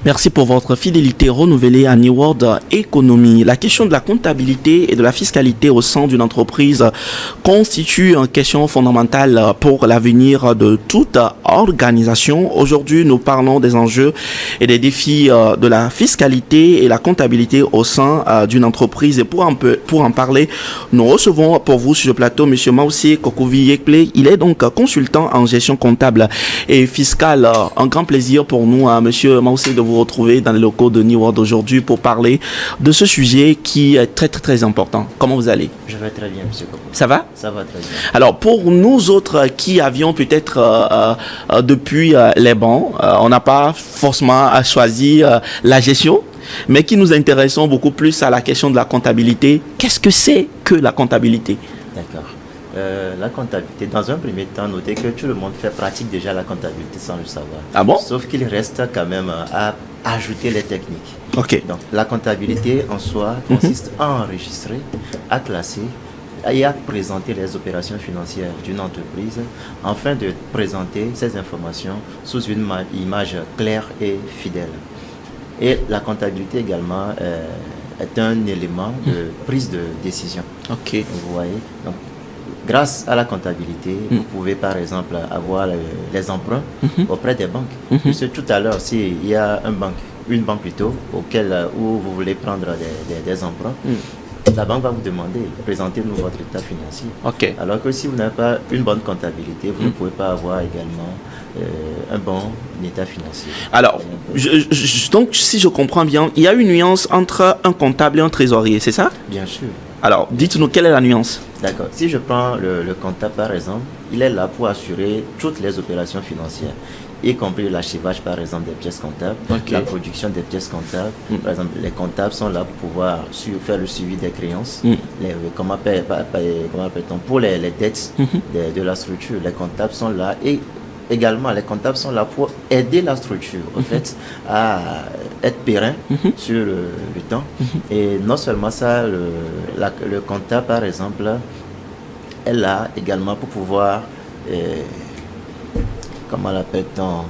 Merci pour votre fidélité renouvelée à New World Economy. La question de la comptabilité et de la fiscalité au sein d'une entreprise constitue une question fondamentale pour l'avenir de toute organisation. Aujourd'hui, nous parlons des enjeux et des défis de la fiscalité et la comptabilité au sein d'une entreprise. Et pour en parler, nous recevons pour vous sur le plateau M. Maussé Kokouvi-Yekple. Il est donc consultant en gestion comptable et fiscale. Un grand plaisir pour nous, M. Maussé, de vous retrouver dans les locaux de New World aujourd'hui pour parler de ce sujet qui est très important. Comment vous allez? Je vais très bien, M. Kokouvi. Ça va? Ça va très bien. Alors, pour nous autres qui avions peut-être depuis les bancs, on n'a pas forcément choisi la gestion, mais qui nous intéressons beaucoup plus à la question de la comptabilité. Qu'est-ce que c'est que la comptabilité? D'accord. La comptabilité, dans un premier temps, notez que tout le monde pratique déjà la comptabilité sans le savoir. Ah bon? Sauf qu'il reste quand même à ajouter les techniques. Ok. Donc, la comptabilité en soi consiste à enregistrer, à classer et à présenter les opérations financières d'une entreprise afin de présenter ces informations sous une image claire et fidèle. Et la comptabilité également est un élément de prise de décision. Ok. Vous voyez? Donc, grâce à la comptabilité, vous pouvez par exemple avoir les emprunts auprès des banques. Parce que tout à l'heure, s'il y a une banque plutôt, où vous voulez prendre des emprunts, la banque va vous demander, présentez-nous votre état financier. Ok. Alors que si vous n'avez pas une bonne comptabilité, vous ne pouvez pas avoir également un bon état financier. Alors, donc si je comprends bien, il y a une nuance entre un comptable et un trésorier, c'est ça? Bien sûr. Alors, dites-nous, quelle est la nuance? D'accord. Si je prends le comptable par exemple, il est là pour assurer toutes les opérations financières, y compris l'archivage par exemple des pièces comptables, la production des pièces comptables. Par exemple, les comptables sont là pour pouvoir faire le suivi des créances, comment appelle-t-on, pour les dettes de la structure. Les comptables sont là et également les comptables sont là pour aider la structure en fait à être périn sur le temps. Et non seulement ça, le comptable par exemple est là également pour pouvoir comment l'appelle-t-on,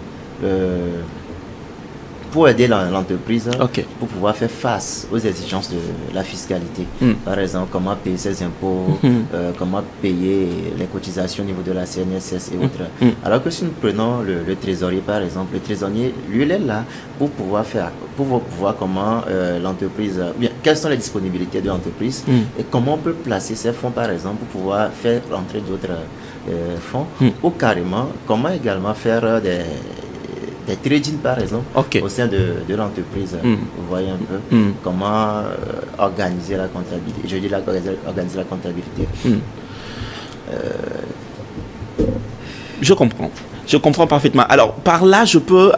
pour aider l'entreprise pour pouvoir faire face aux exigences de la fiscalité. Par exemple, comment payer ses impôts, comment payer les cotisations au niveau de la CNSS et autres. Alors que si nous prenons le trésorier, par exemple, le trésorier, lui, il est là pour pouvoir voir comment l'entreprise, quelles sont les disponibilités de l'entreprise et comment on peut placer ces fonds, par exemple, pour pouvoir faire rentrer d'autres fonds, ou carrément, comment également faire des trading par exemple au sein de l'entreprise. Vous voyez un peu comment organiser la comptabilité. Je dis organiser la comptabilité. Je comprends parfaitement. Alors, par là, je peux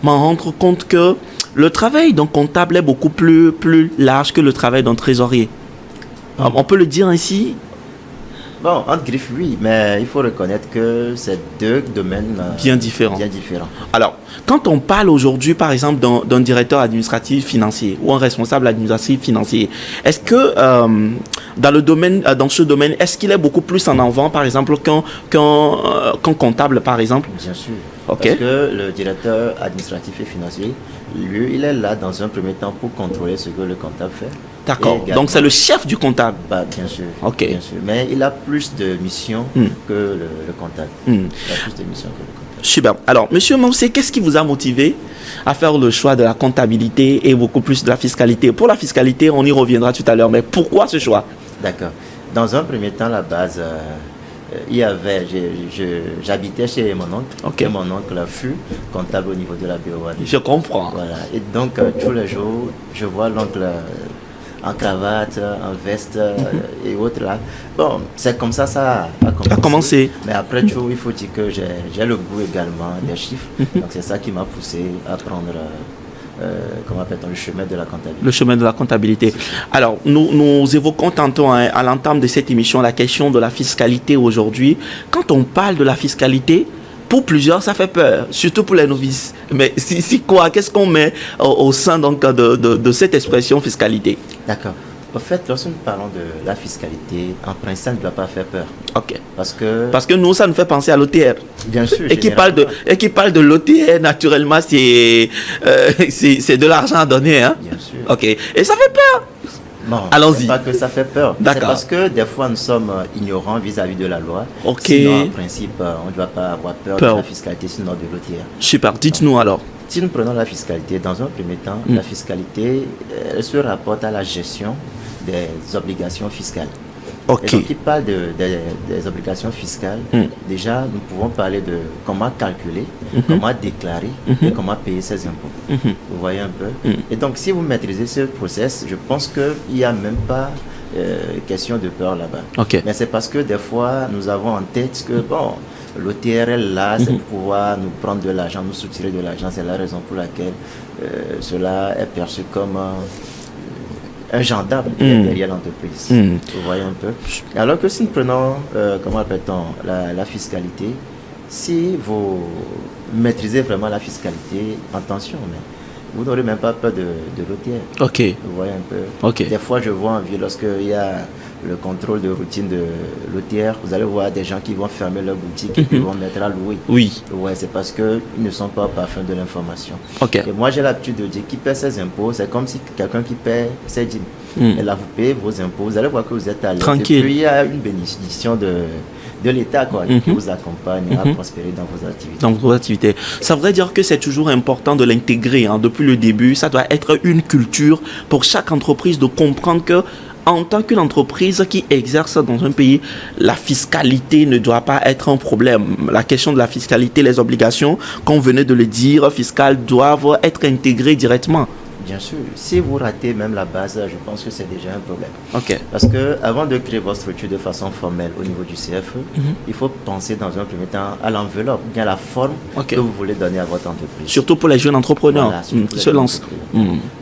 m'en rendre compte que le travail d'un comptable est beaucoup plus large que le travail d'un trésorier. On peut le dire ainsi? Bon, entre griffes, oui, mais il faut reconnaître que c'est deux domaines bien différents. Alors, quand on parle aujourd'hui, par exemple, d'un directeur administratif financier ou un responsable administratif financier, est-ce que dans ce domaine, est-ce qu'il est beaucoup plus en avant, par exemple, qu'un comptable, par exemple? Bien sûr. Parce que le directeur administratif et financier, lui, il est là dans un premier temps pour contrôler ce que le comptable fait. D'accord. Donc c'est le chef du comptable. Bien sûr. Bien sûr. Mais il a plus de missions que le comptable. Il a plus de missions que le comptable. Super. Alors, Monsieur Maussé, qu'est-ce qui vous a motivé à faire le choix de la comptabilité et beaucoup plus de la fiscalité? Pour la fiscalité, on y reviendra tout à l'heure, mais pourquoi ce choix? D'accord. Dans un premier temps, la base, j'habitais chez mon oncle. Et mon oncle fut comptable au niveau de la BOA. Je comprends. Voilà. Et donc, tous les jours, je vois l'oncle en cravate, en veste et autres là. Bon, c'est comme ça a commencé. Mais après tout, il faut dire que j'ai le goût également des chiffres. Donc, c'est ça qui m'a poussé à prendre comment appelle-t-on, le chemin de la comptabilité. Le chemin de la comptabilité. Alors, nous évoquons tantôt à l'entame de cette émission la question de la fiscalité aujourd'hui. Quand on parle de la fiscalité, pour plusieurs, ça fait peur, surtout pour les novices. Mais si quoi? Qu'est-ce qu'on met au sein donc de cette expression fiscalité? D'accord. Au fait, lorsque nous parlons de la fiscalité, en principe, ça ne doit pas faire peur. Ok. Parce que nous, ça nous fait penser à l'OTR. Bien sûr. Et qui parle de l'OTR, naturellement, c'est de l'argent à donner. Hein? Bien sûr. Ok. Et ça fait peur. Non, allons-y. C'est pas que ça fait peur. C'est parce que des fois, nous sommes ignorants vis-à-vis de la loi. Ok. Sinon, en principe, on ne doit pas avoir peur de la fiscalité, sinon de l'OTR. Super. Dites-nous alors. Si nous prenons la fiscalité, dans un premier temps, la fiscalité elle se rapporte à la gestion des obligations fiscales. Ok. Et donc, qui parle des obligations fiscales, déjà, nous pouvons parler de comment calculer, comment déclarer et comment payer ses impôts. Vous voyez un peu. Et donc, si vous maîtrisez ce process, je pense qu'il n'y a même pas question de peur là-bas. Okay. Mais c'est parce que des fois, nous avons en tête que, bon, l'OTRL là, c'est pour pouvoir nous prendre de l'argent, nous soutirer de l'argent. C'est la raison pour laquelle cela est perçu comme un gendarme derrière l'entreprise. Vous voyez un peu. Alors que si nous prenons, comment appelle-t-on, la fiscalité, si vous maîtrisez vraiment la fiscalité, attention, mais vous n'aurez même pas peur de l'OTR. Ok. Vous voyez un peu. Ok. Des fois, je vois en ville, lorsqu'il y a le contrôle de routine de l'OTR, vous allez voir des gens qui vont fermer leur boutique et qui vont mettre à louer. Oui. Ouais, c'est parce qu'ils ne sont pas parfums de l'information. Ok. Et moi, j'ai l'habitude de dire qui paie ses impôts, c'est comme si quelqu'un qui paie ses dîmes. Et là, vous payez vos impôts, vous allez voir que vous êtes à l'aise. Tranquille. Et puis, il y a une bénédiction de l'État qui vous accompagne à prospérer dans vos activités. Dans vos activités. Ça voudrait dire que c'est toujours important de l'intégrer depuis le début. Ça doit être une culture pour chaque entreprise de comprendre que en tant qu'une entreprise qui exerce dans un pays, la fiscalité ne doit pas être un problème. La question de la fiscalité, les obligations, comme venait de le dire, fiscales, doivent être intégrées directement. Bien sûr, si vous ratez même la base, je pense que c'est déjà un problème. Ok. Parce que avant de créer votre structure de façon formelle au niveau du CFE, il faut penser dans un premier temps à l'enveloppe, bien à la forme que vous voulez donner à votre entreprise. Surtout pour les jeunes entrepreneurs qui se lancent.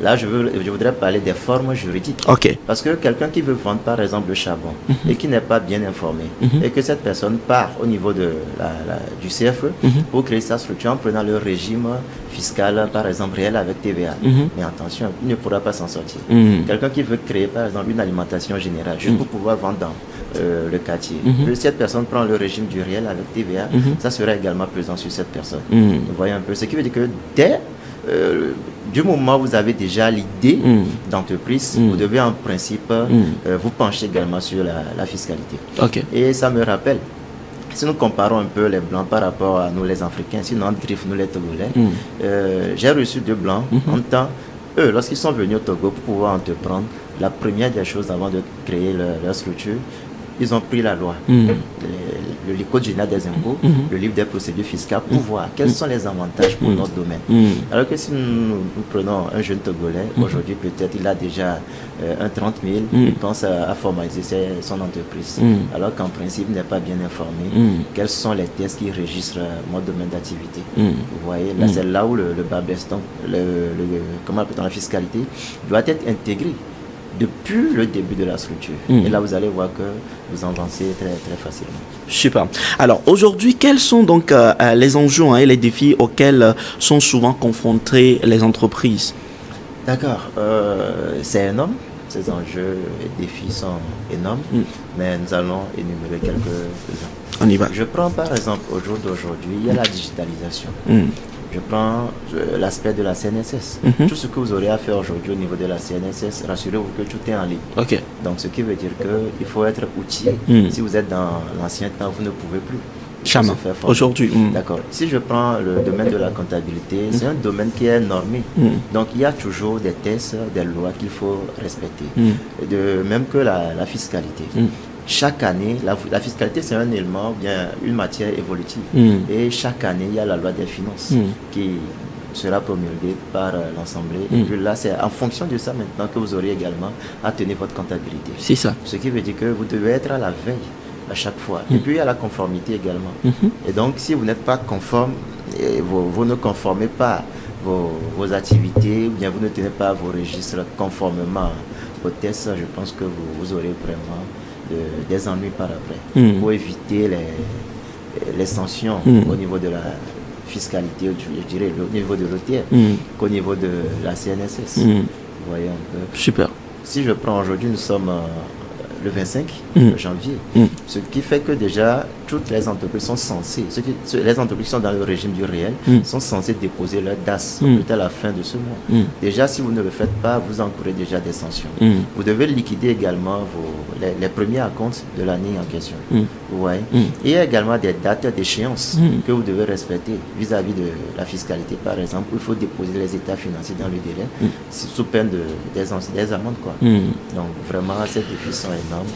Là, je voudrais parler des formes juridiques. Ok. Parce que quelqu'un qui veut vendre par exemple le charbon et qui n'est pas bien informé et que cette personne part au niveau du CFE pour créer sa structure en prenant le régime fiscal par exemple réel avec TVA. Mais attention, il ne pourra pas s'en sortir. Quelqu'un qui veut créer par exemple une alimentation générale juste pour pouvoir vendre dans le quartier. Si cette personne prend le régime du réel avec TVA, ça sera également pesant sur cette personne. Vous voyez un peu. Ce qui veut dire que dès du moment où vous avez déjà l'idée d'entreprise, vous devez en principe vous pencher également sur la fiscalité. Okay. Et ça me rappelle, si nous comparons un peu les Blancs par rapport à nous les Africains, si nous griffe nous les Togolais, j'ai reçu 2 Blancs en temps, eux, lorsqu'ils sont venus au Togo pour pouvoir entreprendre, la première des choses avant de créer leur structure, ils ont pris la loi, le code général des impôts, le livre des procédures fiscales pour voir quels sont les avantages pour notre domaine. Alors que si nous prenons un jeune Togolais, aujourd'hui peut-être il a déjà un 30 000, il pense à formaliser son entreprise. Alors qu'en principe il n'est pas bien informé quels sont les tests qui registrent mon domaine d'activité. Vous voyez, là c'est là où le bas blesse. Donc comment appelle-t-on, la fiscalité doit être intégrée depuis le début de la structure. Et là, vous allez voir que vous avancez très, très facilement. Super. Alors, aujourd'hui, quels sont donc les enjeux et les défis auxquels sont souvent confrontées les entreprises? D'accord. C'est énorme. Ces enjeux et défis sont énormes, mais nous allons énumérer quelques-uns. On y va. Je prends par exemple, au jour d'aujourd'hui, il y a la digitalisation. Je prends l'aspect de la CNSS. Tout ce que vous aurez à faire aujourd'hui au niveau de la CNSS, rassurez-vous que tout est en ligne. Okay. Donc, ce qui veut dire qu'il faut être outillé. Si vous êtes dans l'ancien temps, vous ne pouvez plus. Aujourd'hui. D'accord. Si je prends le domaine de la comptabilité, c'est un domaine qui est normé. Donc, il y a toujours des tests, des lois qu'il faut respecter. De même que la fiscalité. Chaque année, la fiscalité, c'est un élément, bien une matière évolutive. Et chaque année, il y a la loi des finances qui sera promulguée par l'Assemblée. Et puis là, c'est en fonction de ça maintenant que vous aurez également à tenir votre comptabilité. C'est ça. Ce qui veut dire que vous devez être à la veille à chaque fois. Et puis, il y a la conformité également. Et donc, si vous n'êtes pas conforme, vous ne conformez pas vos activités, ou bien vous ne tenez pas vos registres conformément aux tests, je pense que vous aurez vraiment des ennuis par après. Pour éviter les sanctions au niveau de la fiscalité, je dirais, au niveau de l'OTR, qu'au niveau de la CNSS. Vous voyez un peu. Super. si je prends aujourd'hui, nous sommes le 25 janvier, ce qui fait que déjà toutes les entreprises sont censées, les entreprises qui sont dans le régime du réel sont censées déposer leur DAS peut-être à la fin de ce mois. Déjà, si vous ne le faites pas, vous encourez déjà des sanctions. Vous devez liquider également les premiers acomptes de l'année en question. Vous voyez. Il y a également des dates d'échéance que vous devez respecter vis-à-vis de la fiscalité. Par exemple, il faut déposer les états financiers dans le délai sous peine des amendes, quoi. Donc vraiment, ces défis sont énormes.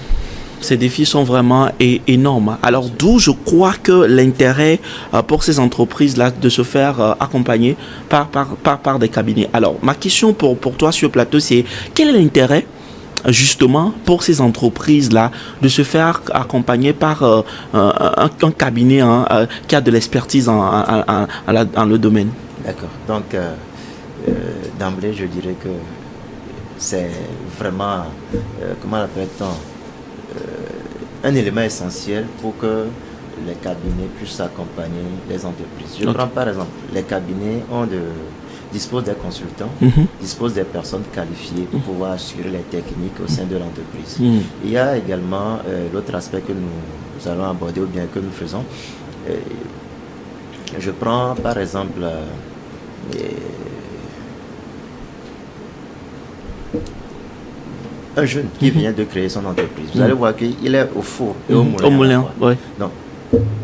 Ces défis sont vraiment énormes. Alors d'où je crois que l'intérêt pour ces entreprises-là de se faire accompagner par des cabinets. Alors ma question pour toi sur le plateau, c'est quel est l'intérêt justement pour ces entreprises-là de se faire accompagner par un cabinet qui a de l'expertise dans le domaine? D'accord. Donc d'emblée, je dirais que c'est vraiment, comment l'appelle-t-on, un élément essentiel pour que les cabinets puissent accompagner les entreprises. Je prends par exemple, les cabinets disposent des consultants, disposent des personnes qualifiées pour pouvoir assurer les techniques au sein de l'entreprise. Il y a également l'autre aspect que nous allons aborder ou bien que nous faisons. Je prends par exemple un jeune qui vient de créer son entreprise. Vous allez voir qu'il est au four et au moulin. Donc,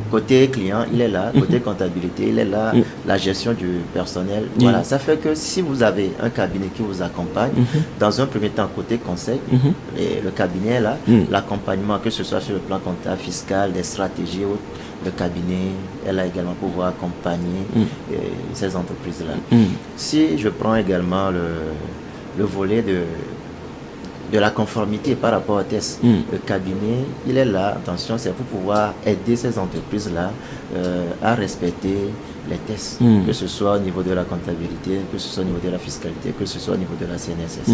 côté client, il est là. Côté comptabilité, il est là. La gestion du personnel. Voilà. Ça fait que si vous avez un cabinet qui vous accompagne, dans un premier temps, côté conseil, et le cabinet est là, l'accompagnement, que ce soit sur le plan comptable, fiscal, des stratégies, le cabinet est là également pour pouvoir accompagner ces entreprises-là. Si je prends également le volet de la conformité par rapport aux tests. Le cabinet, il est là, attention, c'est pour pouvoir aider ces entreprises-là à respecter les tests, que ce soit au niveau de la comptabilité, que ce soit au niveau de la fiscalité, que ce soit au niveau de la CNSS.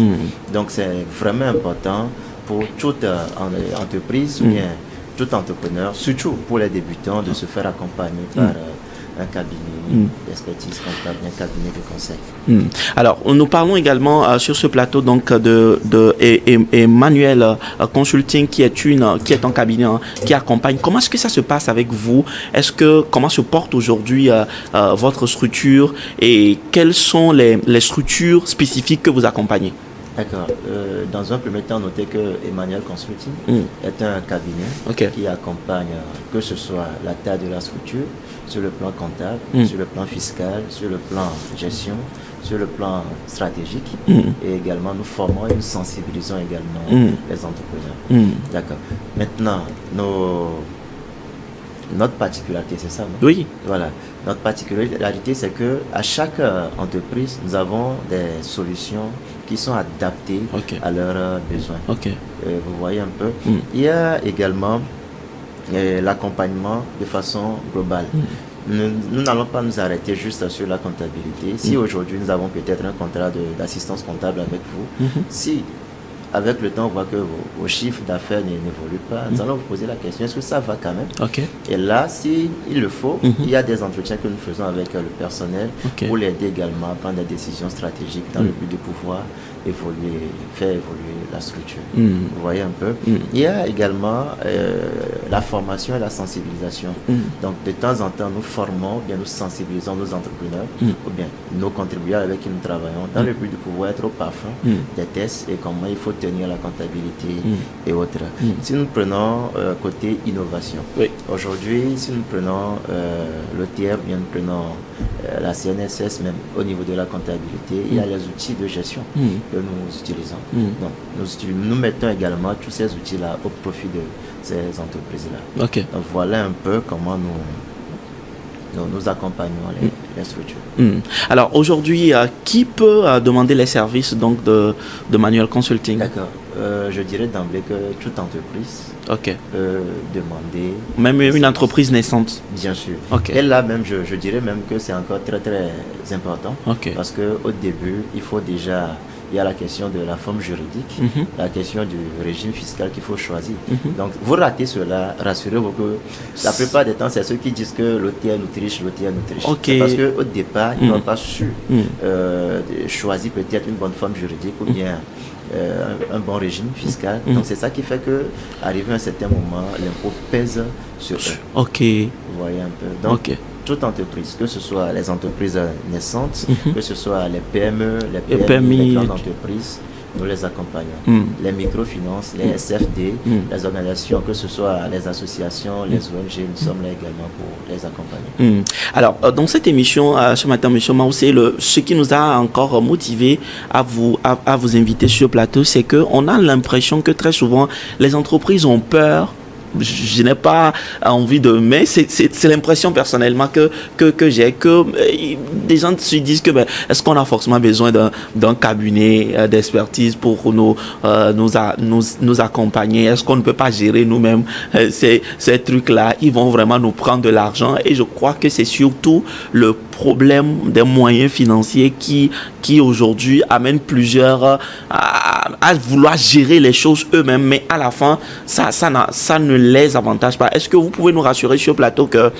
Donc c'est vraiment important pour toute entreprise ou bien tout entrepreneur, surtout pour les débutants, de se faire accompagner par un cabinet d'expertise comptable, un cabinet de conseil. Alors, nous parlons également sur ce plateau donc de Emmanuel Consulting qui est un cabinet qui accompagne. Comment est-ce que ça se passe avec vous? Comment se porte aujourd'hui votre structure et quelles sont les structures spécifiques que vous accompagnez? D'accord. Dans un premier temps, notez que Emmanuel Consulting est un cabinet qui accompagne, que ce soit la taille de la structure, sur le plan comptable, sur le plan fiscal, sur le plan gestion, sur le plan stratégique. Et également, nous formons et nous sensibilisons également les entrepreneurs. D'accord. Maintenant, notre particularité, c'est ça, non? Oui. Voilà. Notre particularité, c'est que à chaque entreprise, nous avons des solutions qui sont adaptées à leurs besoins. Vous voyez un peu. Il y a également l'accompagnement de façon globale. Nous n'allons pas nous arrêter juste sur la comptabilité. Si aujourd'hui nous avons peut-être un contrat d'assistance comptable avec vous, si avec le temps on voit que vos chiffres d'affaires n'évoluent pas, nous allons vous poser la question, est-ce que ça va quand même? Et là, si il le faut, il y a des entretiens que nous faisons avec le personnel pour l'aider également à prendre des décisions stratégiques dans le but de pouvoir faire évoluer la structure. Vous voyez un peu. Il y a également la formation et la sensibilisation. Donc de temps en temps, nous formons, bien nous sensibilisons nos entrepreneurs ou bien nos contributeurs avec qui nous travaillons dans le but de pouvoir être au parfum des tests et comment il faut tenir la comptabilité et autres. Si nous prenons côté innovation, aujourd'hui, si nous prenons l'OTR, bien nous prenons la CNSS, même au niveau de la comptabilité, il y a les outils de gestion que nous utilisons. Donc, nous mettons également tous ces outils-là au profit de ces entreprises-là. Donc, voilà un peu comment nous accompagnons les structures. Alors, aujourd'hui, qui peut demander les services donc, de Manuel Consulting? D'accord. Je dirais d'emblée que toute entreprise peut demander... Même une entreprise naissante? Bien sûr. Et là, même, je dirais même que c'est encore très, très important. Parce qu'au début, il y a la question de la forme juridique, la question du régime fiscal qu'il faut choisir. Donc, vous ratez cela, rassurez-vous que la plupart des temps, c'est ceux qui disent que l'OTR nous triche, C'est parce qu'au départ, ils n'ont pas su choisir peut-être une bonne forme juridique ou bien un bon régime fiscal. Donc c'est ça qui fait que, arrivé à un certain moment, l'impôt pèse sur eux. Ok. Vous voyez un peu. Donc, toute entreprise, que ce soit les entreprises naissantes, que ce soit les PME, les PMI, les grandes entreprises, nous les accompagnons. Les microfinances, les SFD, les organisations, que ce soit les associations, les ONG, nous sommes là également pour les accompagner. Alors, dans cette émission, ce matin, M. Mao, ce qui nous a encore motivé à vous inviter sur le plateau, c'est qu'on a l'impression que très souvent, les entreprises ont peur. Je n'ai pas envie de... Mais c'est l'impression personnellement que j'ai, que des gens se disent que est-ce qu'on a forcément besoin d'un cabinet d'expertise pour nous accompagner? Est-ce qu'on ne peut pas gérer nous-mêmes ces trucs-là? Ils vont vraiment nous prendre de l'argent. Et je crois que c'est surtout le problème des moyens financiers qui aujourd'hui amène plusieurs à vouloir gérer les choses eux-mêmes, mais à la fin, ça ne les avantage pas. Est-ce que vous pouvez nous rassurer sur le plateau que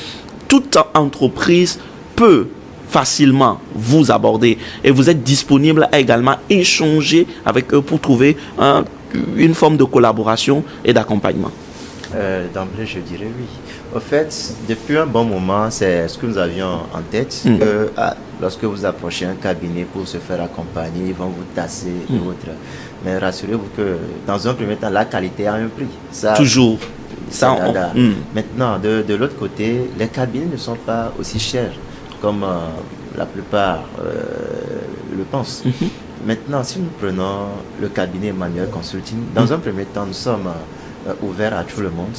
toute entreprise peut facilement vous aborder et vous êtes disponible à également échanger avec eux pour trouver une forme de collaboration et d'accompagnement? D'emblée, je dirais oui. En fait, depuis un bon moment, c'est ce que nous avions en tête, que lorsque vous approchez un cabinet pour se faire accompagner, ils vont vous tasser et autres. Mais rassurez-vous que dans un premier temps, la qualité a un prix. Ça, toujours. Maintenant, de l'autre côté, les cabinets ne sont pas aussi chers comme la plupart le pensent. Maintenant, si nous prenons le cabinet Emmanuel Consulting, dans un premier temps, nous sommes ouverts à tout le monde.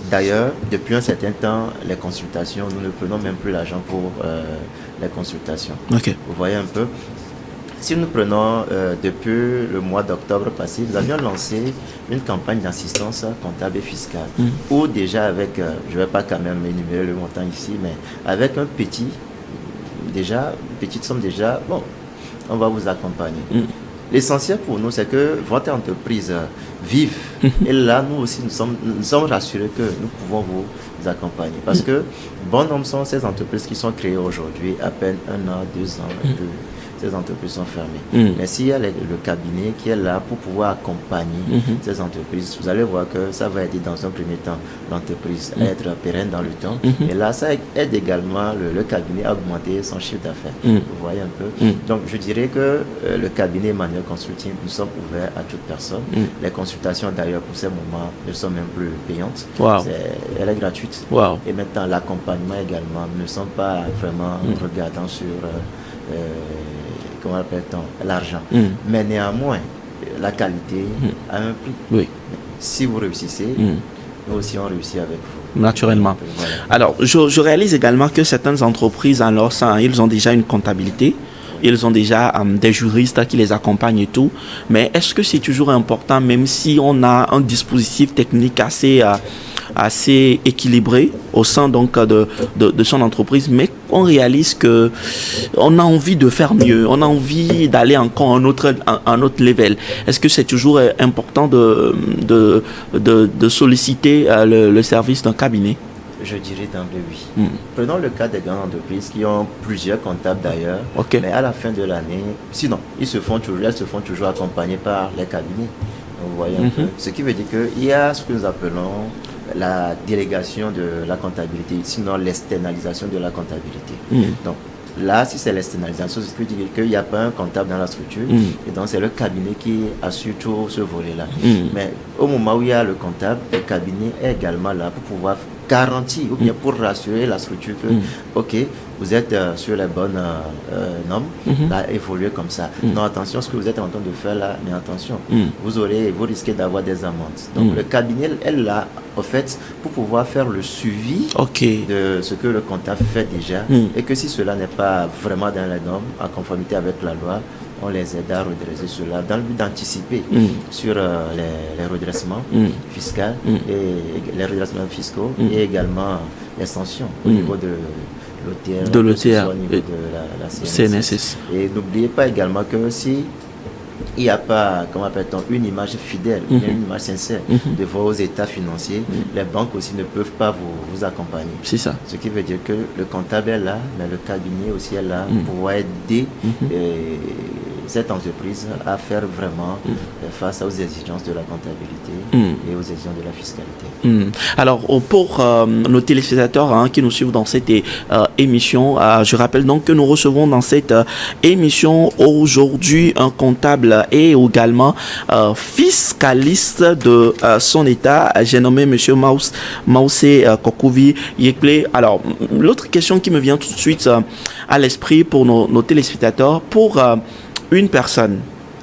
D'ailleurs, depuis un certain temps, les consultations, nous ne prenons même plus l'argent pour les consultations. Vous voyez un peu. Si nous prenons depuis le mois d'octobre passé, nous avions lancé une campagne d'assistance comptable et fiscale, où déjà avec, je ne vais pas quand même énumérer le montant ici, mais avec une petite somme déjà, bon, on va vous accompagner. L'essentiel pour nous, c'est que votre entreprise vive. Et là, nous aussi, nous sommes rassurés que nous pouvons vous accompagner. Parce que bon nombre sont ces entreprises qui sont créées aujourd'hui, à peine 1 an, 2 ans, et que ces entreprises sont fermées. Mais s'il y a le cabinet qui est là pour pouvoir accompagner ces entreprises, vous allez voir que ça va aider dans un premier temps l'entreprise à être pérenne dans le temps. Et là, ça aide également le cabinet à augmenter son chiffre d'affaires. Vous voyez un peu. Donc, je dirais que le cabinet Emmanuel Consulting, nous sommes ouverts à toute personne. Les consultations, d'ailleurs, pour ces moments, ne sont même plus payantes. Elle est gratuite. Et maintenant, l'accompagnement également ne sont pas vraiment regardants sur... comment appelle-t-on, l'argent. Mais néanmoins, la qualité a un prix. Si vous réussissez, nous aussi on réussit avec vous. Naturellement. Voilà. Alors, je réalise également que certaines entreprises, en leur sein, ils ont déjà une comptabilité. Ils ont déjà des juristes qui les accompagnent et tout. Mais est-ce que c'est toujours important, même si on a un dispositif technique assez équilibré au sein donc de son entreprise, mais on réalise que on a envie de faire mieux, on a envie d'aller encore un autre level. Est-ce que c'est toujours important de solliciter le service d'un cabinet? Je dirais d'emblée oui. Prenons le cas des grandes entreprises qui ont plusieurs comptables d'ailleurs, mais à la fin de l'année, sinon, elles se font toujours accompagner par les cabinets. Vous voyez un peu. Ce qui veut dire qu'il y a ce que nous appelons la délégation de la comptabilité, sinon l'externalisation de la comptabilité. Donc là, si c'est l'externalisation, c'est ce qui veut dire qu'il n'y a pas un comptable dans la structure, et donc c'est le cabinet qui assure tout ce volet-là. Mais au moment où il y a le comptable, le cabinet est également là pour pouvoir garantir ou bien pour rassurer la structure que, ok, vous êtes sur les bonnes normes, là, évoluez comme ça. Non, attention, ce que vous êtes en train de faire là, mais attention, vous risquez d'avoir des amendes. Donc le cabinet est là, en fait, pour pouvoir faire le suivi de ce que le comptable fait déjà, et que si cela n'est pas vraiment dans les normes, en conformité avec la loi, on les aide à redresser cela dans le but d'anticiper sur les redressements fiscaux et les redressements fiscaux et également les sanctions au niveau de l'OTR, au niveau de la CNSS. Et n'oubliez pas également que si il n'y a pas, comment appelle-t-on, une image fidèle, une image sincère de vos états financiers, les banques aussi ne peuvent pas vous accompagner. C'est ça. Ce qui veut dire que le comptable est là, mais le cabinet aussi est là pour pouvoir aider cette entreprise à faire vraiment face aux exigences de la comptabilité et aux exigences de la fiscalité. Alors, pour nos téléspectateurs qui nous suivent dans cette émission, je rappelle donc que nous recevons dans cette émission aujourd'hui un comptable et également fiscaliste de son état. J'ai nommé M. Maussé Kokouvi Yekple. Alors, l'autre question qui me vient tout de suite à l'esprit pour nos téléspectateurs, pour une personne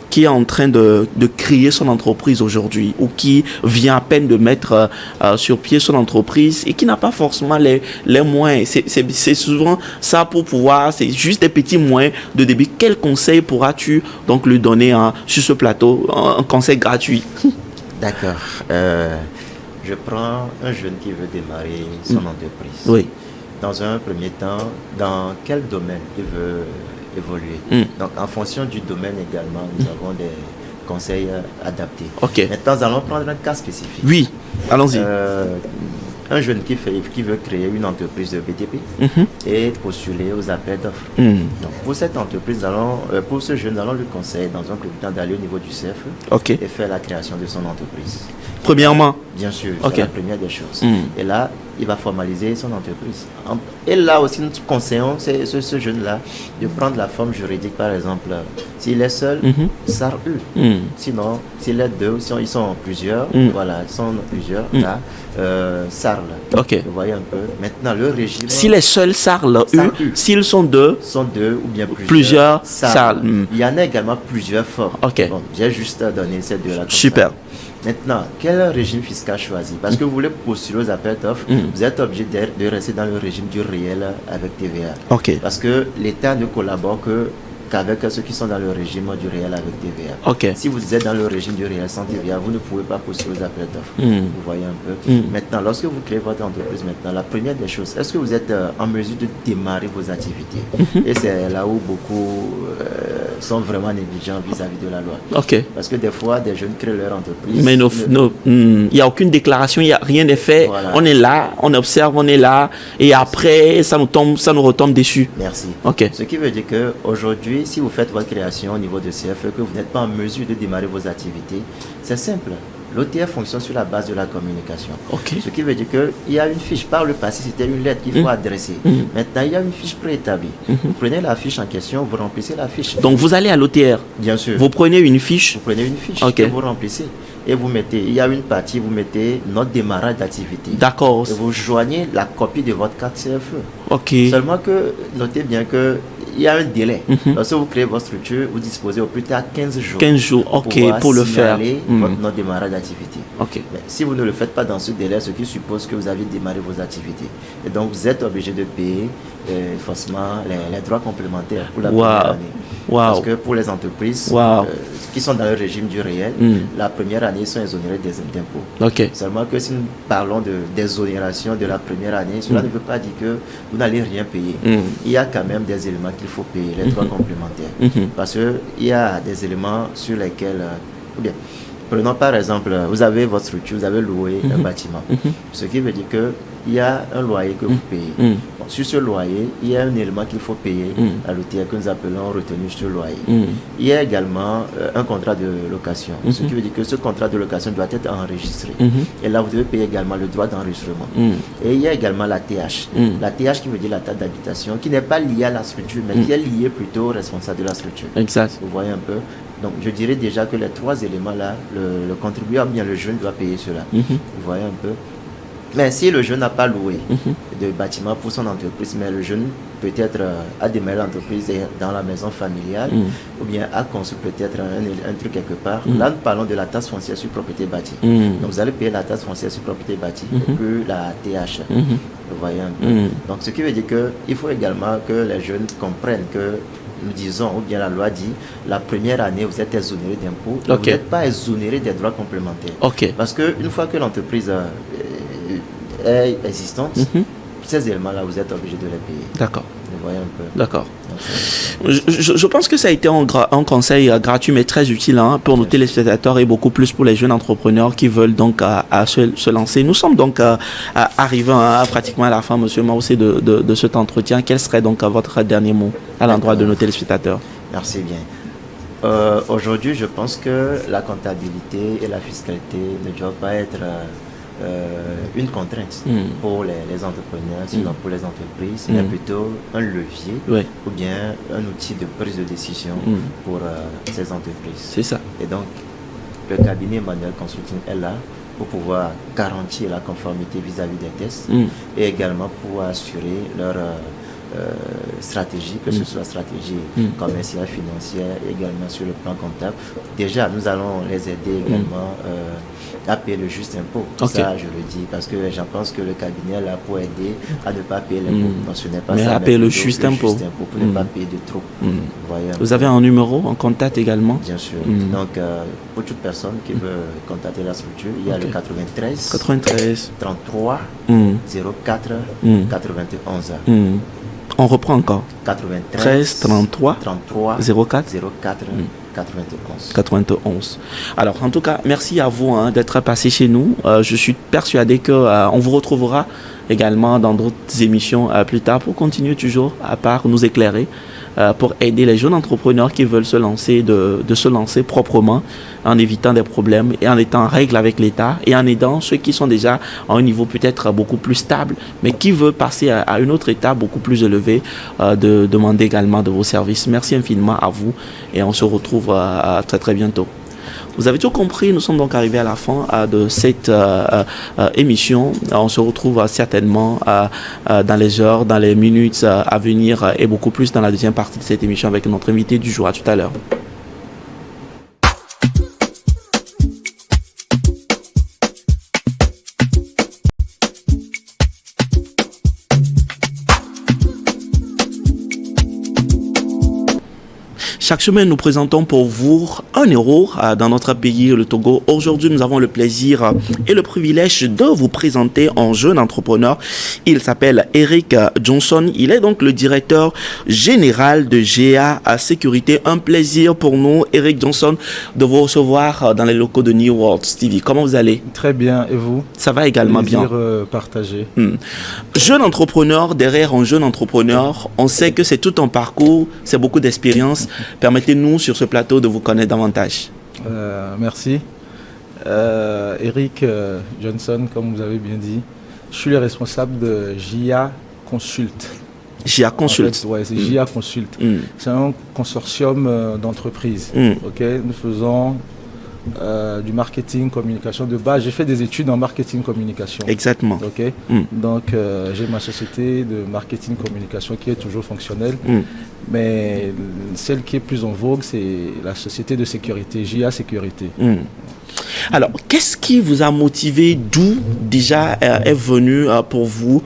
qui est en train de créer son entreprise aujourd'hui ou qui vient à peine de mettre sur pied son entreprise et qui n'a pas forcément les moyens. C'est souvent ça pour pouvoir, c'est juste des petits moyens de début. Quel conseil pourras-tu donc lui donner sur ce plateau, un conseil gratuit? D'accord. Je prends un jeune qui veut démarrer son entreprise. Oui. Dans un premier temps, dans quel domaine il veut évoluer. Donc, en fonction du domaine également, nous avons des conseils adaptés. Ok. Maintenant, nous allons prendre un cas spécifique. Oui, allons-y. Un jeune qui veut créer une entreprise de BTP et postuler aux appels d'offres. Donc, pour cette entreprise, pour ce jeune, nous allons lui conseiller dans un premier temps d'aller au niveau du CFE et faire la création de son entreprise. Premièrement. Bien sûr, c'est la première des choses. Et là, il va formaliser son entreprise. Et là aussi, nous conseillons ce jeune-là de prendre la forme juridique, par exemple. S'il est seul, SARU. Sinon, s'il est deux, si ils sont plusieurs, voilà, ils sont plusieurs, là, SARL. Ok. Vous voyez un peu. Maintenant, le régime... S'il est seul, SARL. S'ils sont deux ou bien plusieurs SARL. Il y en a également plusieurs formes. Ok. Bon, j'ai juste donné ces deux-là. Super. Maintenant, quel régime fiscal choisir? Parce que vous voulez postuler aux appels d'offres, vous êtes obligé de rester dans le régime du réel avec TVA. Parce que l'État ne collabore qu'avec ceux qui sont dans le régime du réel avec TVA. Si vous êtes dans le régime du réel sans TVA, vous ne pouvez pas postuler aux appels d'offres. Vous voyez un peu. Maintenant, lorsque vous créez votre entreprise, la première des choses, est-ce que vous êtes en mesure de démarrer vos activités? Et c'est là où beaucoup sont vraiment négligents vis-à-vis de la loi. Parce que des fois, des jeunes créent leur entreprise. Mais il n'y a aucune déclaration, il n'y a rien de fait. Voilà. On est là, on observe, on est là. Et après, ça nous retombe dessus. Merci. Ce qui veut dire qu'aujourd'hui, si vous faites votre création au niveau de CFE, que vous n'êtes pas en mesure de démarrer vos activités, c'est simple. L'OTF fonctionne sur la base de la communication. Ce qui veut dire qu'il y a une fiche. Par le passé, c'était une lettre qu'il faut adresser. Maintenant, il y a une fiche préétablie. Vous prenez la fiche en question, vous remplissez la fiche. Donc, vous allez à l'OTR. Bien sûr. Vous prenez une fiche. Vous prenez une fiche et vous remplissez. Et vous mettez, il y a une partie, vous mettez notre démarrage d'activité. D'accord. Et vous joignez la copie de votre carte CFE. Seulement que, notez bien que il y a un délai. Lorsque vous créez votre structure, vous disposez au plus tard 15 jours. 15 jours, pour le faire. Votre démarrage d'activité. Mais si vous ne le faites pas dans ce délai, ce qui suppose que vous avez démarré vos activités. Et donc, vous êtes obligé de payer forcément les droits complémentaires pour la première année. Parce que pour les entreprises qui sont dans le régime du réel, la première année, ils sont exonérés des impôts. Seulement que si nous parlons d'exonération de la première année, cela ne veut pas dire que vous n'allez rien payer. Il y a quand même des éléments qu'il faut payer, les droits complémentaires. Parce qu'il y a des éléments sur lesquels... prenons par exemple, vous avez votre structure, vous avez loué un bâtiment. Ce qui veut dire qu'il y a un loyer que vous payez. Sur ce loyer, il y a un élément qu'il faut payer à l'OTR que nous appelons retenue sur loyer. Il y a également un contrat de location. Ce qui veut dire que ce contrat de location doit être enregistré. Et là, vous devez payer également le droit d'enregistrement. Et il y a également la TH. La TH qui veut dire la taxe d'habitation, qui n'est pas liée à la structure, mais qui est liée plutôt au responsable de la structure. Exact. Vous voyez un peu. Donc, je dirais déjà que les trois éléments-là, le contribuable, bien le jeune doit payer cela. Vous voyez un peu. Mais si le jeune n'a pas loué de bâtiment pour son entreprise, mais le jeune peut-être a démarré l'entreprise dans la maison familiale ou bien a conçu peut-être un truc quelque part, là nous parlons de la taxe foncière sur propriété bâtie. Donc vous allez payer la taxe foncière sur propriété bâtie et puis la TH. Vous voyez un peu. Donc ce qui veut dire qu'il faut également que les jeunes comprennent que nous disons, ou bien la loi dit, la première année, vous êtes exonéré d'impôts, vous n'êtes pas exonéré des droits complémentaires. Parce qu'une fois que l'entreprise est existante, ces éléments-là, vous êtes obligé de les payer. D'accord. Vous voyez un peu. D'accord. Je pense que ça a été un conseil gratuit mais très utile pour nos téléspectateurs et beaucoup plus pour les jeunes entrepreneurs qui veulent donc se lancer. Nous sommes donc arrivés pratiquement à la fin, M. Maussé, de cet entretien. Quel serait donc votre dernier mot à l'endroit de nos téléspectateurs? Merci bien. Aujourd'hui, je pense que la comptabilité et la fiscalité ne doivent pas être une contrainte pour les entrepreneurs, sinon pour les entreprises, mais plutôt un levier ou bien un outil de prise de décision pour ces entreprises. C'est ça. Et donc, le cabinet Manuel Consulting est là pour pouvoir garantir la conformité vis-à-vis des tests et également pour assurer leur stratégie, que ce soit stratégie commerciale, financière, également sur le plan comptable. Déjà, nous allons les aider également à payer le juste impôt. Ça, je le dis, parce que les gens pensent que le cabinet est là pour aider à ne pas payer l'impôt. Non, ce n'est pas mais ça. À payer le juste impôt. Pour ne pas payer de trop. Vous avez un numéro en contact également? Bien sûr. Donc, pour toute personne qui veut contacter la structure, il y a le 93 33 04 91. On reprend encore. 93 33 04 91. Alors, en tout cas, merci à vous d'être passé chez nous. Je suis persuadé qu'on vous retrouvera également dans d'autres émissions plus tard pour continuer toujours à part nous éclairer, pour aider les jeunes entrepreneurs qui veulent se lancer, de se lancer proprement en évitant des problèmes et en étant en règle avec l'État et en aidant ceux qui sont déjà à un niveau peut-être beaucoup plus stable, mais qui veulent passer à une autre étape beaucoup plus élevée, de demander également de vos services. Merci infiniment à vous et on se retrouve très très bientôt. Vous avez tout compris, nous sommes donc arrivés à la fin de cette émission. On se retrouve certainement dans les heures, dans les minutes à venir et beaucoup plus dans la deuxième partie de cette émission avec notre invité du jour. À tout à l'heure. Chaque semaine, nous présentons pour vous un héros dans notre pays, le Togo. Aujourd'hui, nous avons le plaisir et le privilège de vous présenter un jeune entrepreneur. Il s'appelle Eric Johnson. Il est donc le directeur général de GA Sécurité. Un plaisir pour nous, Eric Johnson, de vous recevoir dans les locaux de New World TV. Comment vous allez? Très bien. Et vous? Ça va également bien. Partagé. Jeune entrepreneur, derrière un jeune entrepreneur, on sait que c'est tout un parcours, c'est beaucoup d'expérience. Permettez-nous sur ce plateau de vous connaître davantage. Merci. Eric Johnson, comme vous avez bien dit, je suis le responsable de JA Consult. JA Consult. En fait, c'est JA Consult. C'est un consortium d'entreprises. Nous faisons du marketing, communication. De base, j'ai fait des études en marketing, communication. Exactement. Donc, j'ai ma société de marketing, communication qui est toujours fonctionnelle. Mais celle qui est plus en vogue, c'est la société de sécurité, JA Sécurité. Alors, qu'est-ce qui vous a motivé, d'où déjà est venue pour vous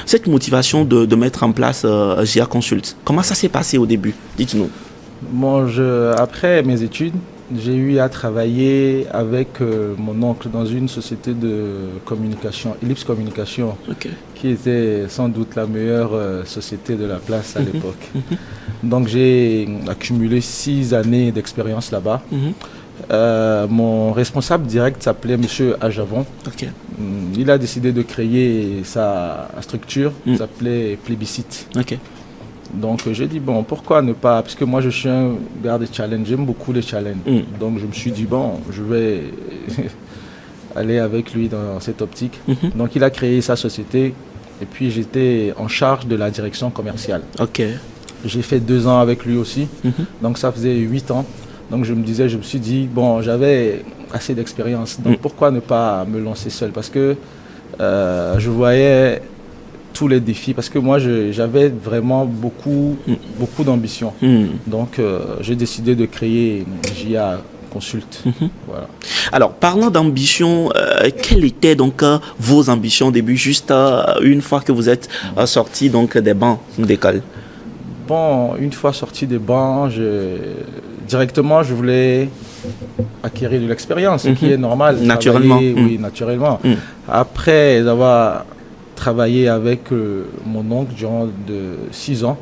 cette motivation de mettre en place JA Consult? Comment ça s'est passé au début? Dites-nous. Bon, après mes études, j'ai eu à travailler avec mon oncle dans une société de communication, Ellipse Communication, qui était sans doute la meilleure société de la place à l'époque. Donc j'ai accumulé 6 années d'expérience là-bas. Mon responsable direct s'appelait M. Ajavon. Il a décidé de créer sa structure, qui s'appelait Plébiscite. Donc j'ai dit, bon, pourquoi ne pas, parce que moi je suis un gars de challenge, j'aime beaucoup les challenges. Donc je me suis dit, bon, je vais aller avec lui dans cette optique. Donc il a créé sa société et puis j'étais en charge de la direction commerciale. J'ai fait 2 ans avec lui aussi, donc ça faisait 8 ans. Donc je me suis dit, bon, j'avais assez d'expérience, donc pourquoi ne pas me lancer seul? Parce que je voyais tous les défis, parce que moi j'avais vraiment beaucoup d'ambition. Donc j'ai décidé de créer JA Consult. Voilà. Alors, parlant d'ambition, quelles étaient donc vos ambitions au début, juste une fois que vous êtes sorti donc des bancs d'école? Bon, une fois sorti des bancs, directement je voulais acquérir de l'expérience, ce qui est normal. Naturellement. Oui, naturellement. Après avoir travaillé avec mon oncle durant 6 ans,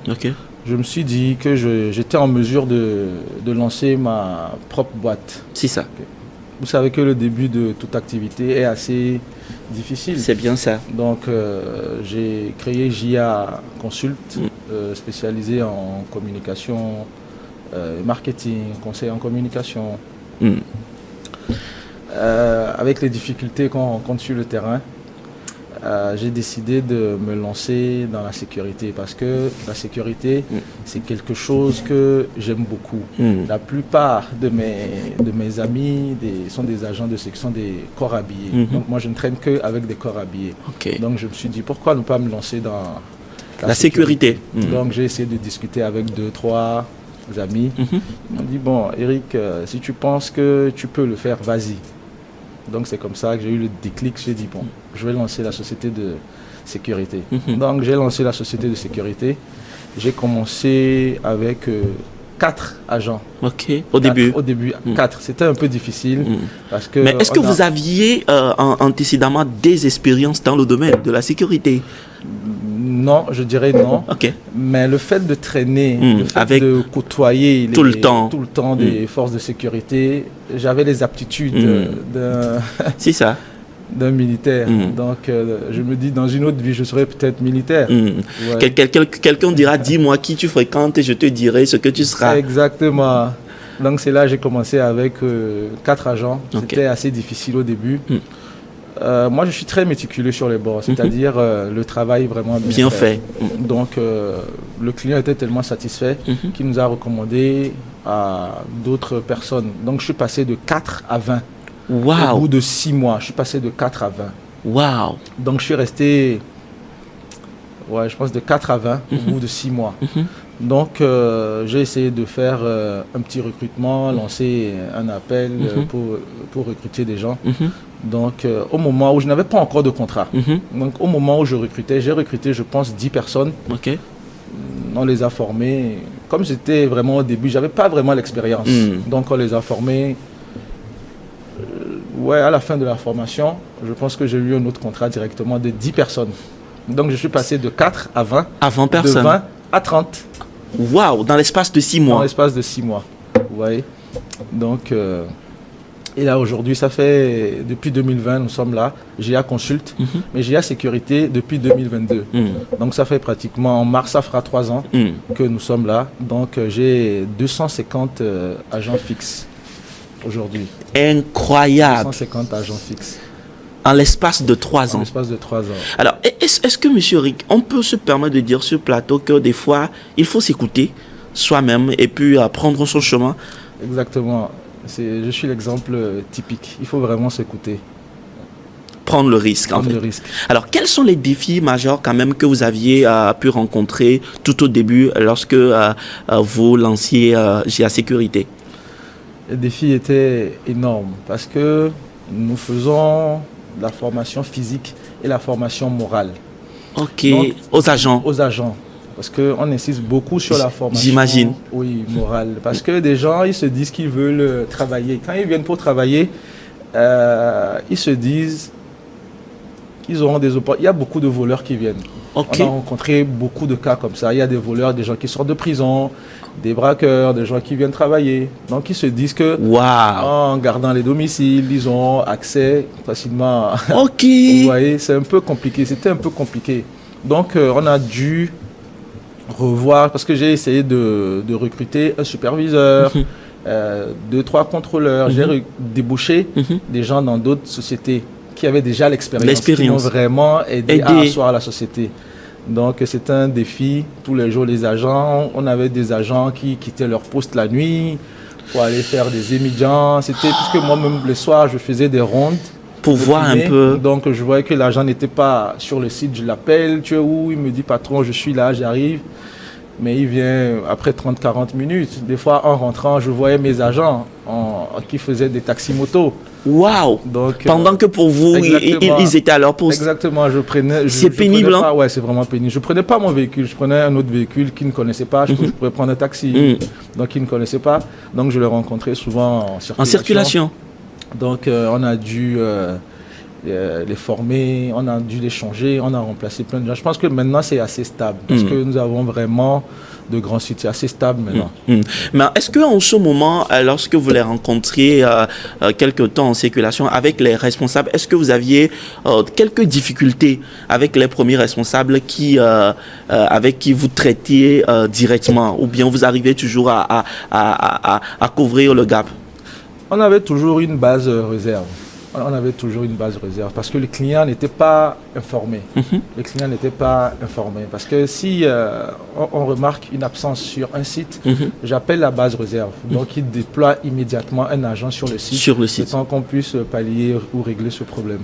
je me suis dit que j'étais en mesure de lancer ma propre boîte. C'est ça. Vous savez que le début de toute activité est assez difficile. C'est bien ça. Donc j'ai créé JA Consult, spécialisé en communication marketing, conseil en communication. Avec les difficultés qu'on rencontre sur le terrain, j'ai décidé de me lancer dans la sécurité parce que la sécurité, c'est quelque chose que j'aime beaucoup. La plupart de mes amis sont des agents de sécurité, sont des corps habillés. Donc moi, je ne traîne qu'avec des corps habillés. Donc je me suis dit, pourquoi ne pas me lancer dans la sécurité. Donc j'ai essayé de discuter avec 2, 3 amis. Ils m'ont dit, bon, Eric, si tu penses que tu peux le faire, vas-y. Donc c'est comme ça que j'ai eu le déclic. J'ai dit, bon, je vais lancer la société de sécurité. Donc j'ai lancé la société de sécurité. J'ai commencé avec 4 agents. Au début. Au début, 4. C'était un peu difficile. Parce que mais est-ce que vous aviez antécédemment des expériences dans le domaine de la sécurité? Non, je dirais non. Mais le fait de traîner, le fait avec de côtoyer tout le temps des forces de sécurité, j'avais les aptitudes c'est ça. d'un militaire. Donc, je me dis, dans une autre vie, je serais peut-être militaire. Quelqu'un dira, dis-moi qui tu fréquentes et je te dirai ce que tu seras. Exactement. Donc, c'est là que j'ai commencé avec 4 agents. C'était assez difficile au début. Moi, je suis très méticuleux sur les bords, c'est-à-dire le travail vraiment bien fait. Donc, le client était tellement satisfait qu'il nous a recommandé à d'autres personnes. Donc, je suis passé de 4 à 20. Au bout de 6 mois, je suis passé de 4 à 20. Donc, je suis resté, je pense, de 4 à 20 au bout de 6 mois. Donc, j'ai essayé de faire un petit recrutement, lancer un appel pour recruter des gens. Donc, au moment où je n'avais pas encore de contrat, donc au moment où j'ai recruté, je pense, 10 personnes. On les a formés. Comme j'étais vraiment au début, je n'avais pas vraiment l'expérience. Donc, on les a formés. À la fin de la formation, je pense que j'ai eu un autre contrat directement de 10 personnes. Donc, je suis passé de 4 à 20. À 20 personnes. De 20 à 30. Dans l'espace de 6 mois. Dans l'espace de 6 mois. Vous voyez. Donc, et là, aujourd'hui, ça fait, depuis 2020, nous sommes là. GIA Consult, mais GIA Sécurité depuis 2022. Donc, ça fait pratiquement, en mars, ça fera 3 ans que nous sommes là. Donc, j'ai 250 agents fixes aujourd'hui. Incroyable. 250 agents fixes. En l'espace de 3 ans. En l'espace de 3 ans. Alors, est-ce que, monsieur Rick, on peut se permettre de dire sur plateau que des fois, il faut s'écouter soi-même et puis prendre son chemin? Exactement. Je suis l'exemple typique. Il faut vraiment s'écouter. Prendre le risque, en fait. Le risque. Alors, quels sont les défis majeurs quand même que vous aviez pu rencontrer tout au début lorsque vous lanciez GIA Sécurité? Les défis étaient énormes parce que nous faisons la formation physique et la formation morale. Donc, aux agents. Aux agents. Parce qu'on insiste beaucoup sur la formation. J'imagine. Oui, morale. Parce que des gens, ils se disent qu'ils veulent travailler. Quand ils viennent pour travailler, ils se disent qu'ils auront des opportunités. Il y a beaucoup de voleurs qui viennent. On a rencontré beaucoup de cas comme ça. Il y a des voleurs, des gens qui sortent de prison, des braqueurs, des gens qui viennent travailler. Donc, ils se disent que en gardant les domiciles, ils ont accès facilement. Vous voyez, c'est un peu compliqué. C'était un peu compliqué. Donc, on a dû revoir, parce que j'ai essayé de recruter un superviseur, 2, 3 contrôleurs. J'ai débauché des gens dans d'autres sociétés qui avaient déjà l'expérience, qui m'ont vraiment aidé à asseoir la société. Donc, c'est un défi. Tous les jours, les agents, on avait des agents qui quittaient leur poste la nuit pour aller faire des émigrants. C'était parce que moi-même, le soir, je faisais des rondes. Pour voir un peu. Donc, je voyais que l'agent n'était pas sur le site. Je l'appelle, tu es où? Il me dit, patron, je suis là, j'arrive. Mais il vient après 30-40 minutes. Des fois, en rentrant, je voyais mes agents qui faisaient des taxis-motos. Donc, pendant que pour vous, ils étaient à leur poste. Exactement. C'est pénible, hein? Ouais, c'est vraiment pénible. Je ne prenais pas mon véhicule. Je prenais un autre véhicule qu'ils ne connaissaient pas. Je pourrais prendre un taxi. Donc, ils ne connaissaient pas. Donc, je les rencontrais souvent en circulation. Donc, on a dû les former, on a dû les changer, on a remplacé plein de gens. Je pense que maintenant, c'est assez stable parce que nous avons vraiment de grands sites. C'est assez stable maintenant. Mais est-ce qu'en ce moment, lorsque vous les rencontriez quelque temps en circulation avec les responsables, est-ce que vous aviez quelques difficultés avec les premiers responsables avec qui vous traitiez directement, ou bien vous arrivez toujours à couvrir le gap? On avait toujours une base réserve. On avait toujours une base réserve parce que le client n'était pas informé. Le client n'était pas informé parce que si on remarque une absence sur un site, j'appelle la base réserve. Donc, il déploie immédiatement un agent sur le site, sans qu'on puisse pallier ou régler ce problème.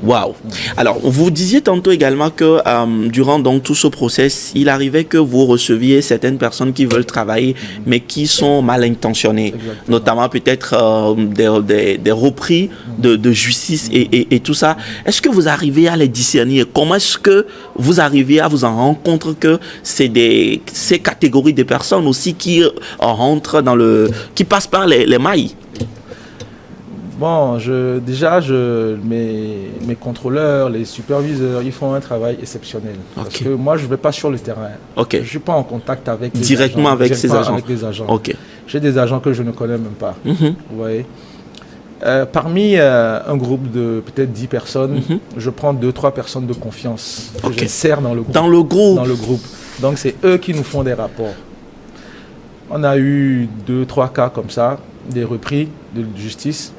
Waouh! Alors, vous disiez tantôt également que durant donc tout ce process, il arrivait que vous receviez certaines personnes qui veulent travailler, mais qui sont mal intentionnées, notamment peut-être des repris de justice et tout ça. Est-ce que vous arrivez à les discerner? Comment est-ce que vous arrivez à vous en rendre compte que c'est ces catégories de personnes aussi qui rentrent qui passent par les mailles? Bon, mes contrôleurs, les superviseurs, ils font un travail exceptionnel. Parce que moi, je ne vais pas sur le terrain. Je ne suis pas en contact avec ces agents. J'ai des agents que je ne connais même pas. Vous voyez. Parmi un groupe de peut-être 10 personnes, je prends 2-3 personnes de confiance que j'insère dans le groupe. Dans le groupe. Donc, c'est eux qui nous font des rapports. On a eu 2-3 cas comme ça, des repris de justice.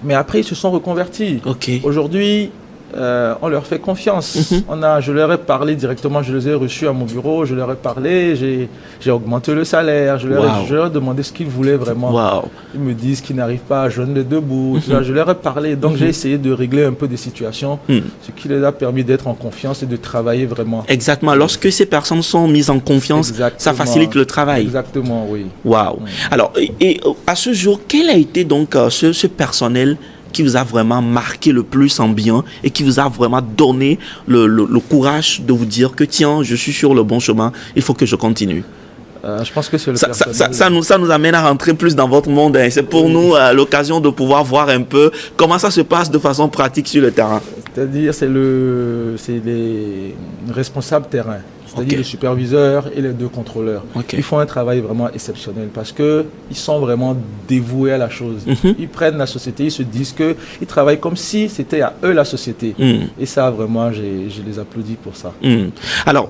Mais après, ils se sont reconvertis. Aujourd'hui, on leur fait confiance. Je leur ai parlé directement, je les ai reçus à mon bureau, je leur ai parlé, j'ai augmenté le salaire, je leur ai demandé ce qu'ils voulaient vraiment. Ils me disent qu'ils n'arrivent pas à joindre les deux bouts. Je leur ai parlé, donc j'ai essayé de régler un peu des situations, ce qui les a permis d'être en confiance et de travailler vraiment. Exactement. Lorsque ces personnes sont mises en confiance, ça facilite le travail. Exactement, oui. Waouh. Alors, et à ce jour, quel a été donc ce personnel qui vous a vraiment marqué le plus en bien et qui vous a vraiment donné le courage de vous dire que tiens, je suis sur le bon chemin, il faut que je continue? Je pense que c'est le personnel. Ça nous amène à rentrer plus dans votre monde. C'est pour nous l'occasion de pouvoir voir un peu comment ça se passe de façon pratique sur le terrain. C'est-à-dire, c'est les responsables terrain. C'est-à-dire les superviseurs et les 2 contrôleurs. Ils font un travail vraiment exceptionnel parce qu'ils sont vraiment dévoués à la chose. Ils prennent la société, ils se disent qu'ils travaillent comme si c'était à eux la société. Et ça, vraiment, je les applaudis pour ça. Alors,